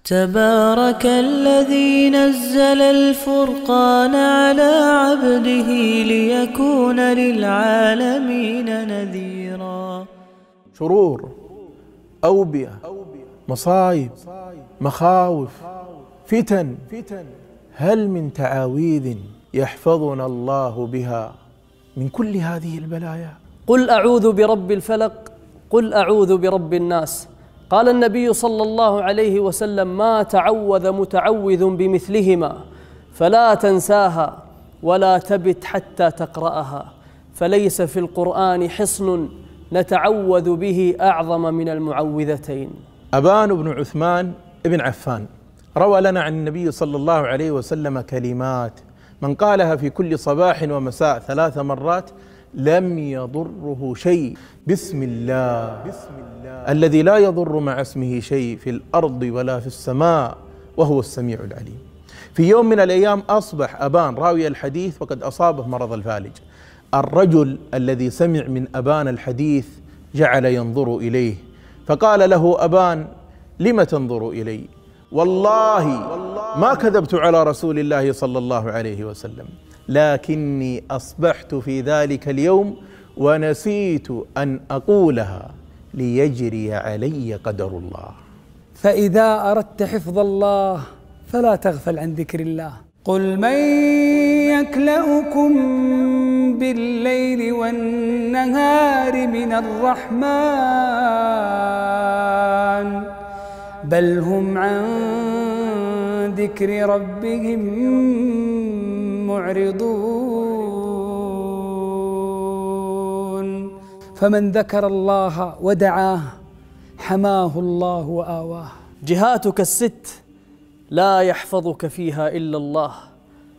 تبارك الذي نزل الفرقان على عبده ليكون للعالمين نذيرا. شرور، أوبئة، مصائب، مخاوف، فتن، هل من تعاويذ يحفظنا الله بها من كل هذه البلايا؟ قل أعوذ برب الفلق، قل أعوذ برب الناس. قال النبي صلى الله عليه وسلم: ما تعوذ متعوذ بمثلهما فلا تنساها ولا تبت حتى تقرأها، فليس في القرآن حصن نتعوذ به أعظم من المعوذتين. أبان بن عثمان بن عفان روى لنا عن النبي صلى الله عليه وسلم كلمات من قالها في كل صباح ومساء 3 مرات لم يضره شيء. بسم الله الذي لا يضر مع اسمه شيء في الأرض ولا في السماء وهو السميع العليم. في يوم من الأيام أصبح أبان راوي الحديث وقد أصابه مرض الفالج. الرجل الذي سمع من أبان الحديث جعل ينظر إليه، فقال له أبان: لم تنظر إلي؟ والله ما كذبت على رسول الله صلى الله عليه وسلم، لكني أصبحت في ذلك اليوم ونسيت أن أقولها ليجري علي قدر الله. فإذا أردت حفظ الله فلا تغفل عن ذكر الله. قل من يكلؤكم بالليل والنهار من الرحمن بل هم عن ذكر ربهم معرضون. فمن ذكر الله ودعاه حماه الله وآواه. جهاتك الست لا يحفظك فيها إلا الله،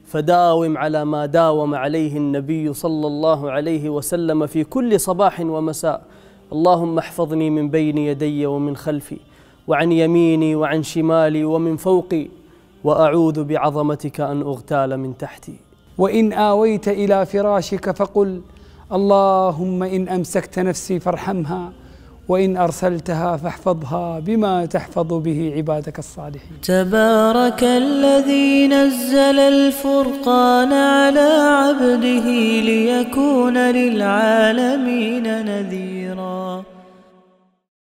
فداوم على ما داوم عليه النبي صلى الله عليه وسلم في كل صباح ومساء: اللهم احفظني من بين يدي ومن خلفي وعن يميني وعن شمالي ومن فوقي، وأعوذ بعظمتك أن أغتال من تحتي. وإن آويت إلى فراشك فقل: اللهم إن أمسكت نفسي فارحمها، وإن أرسلتها فاحفظها بما تحفظ به عبادك الصالحين. تبارك الذي نزل الفرقان على عبده ليكون للعالمين نذيرا.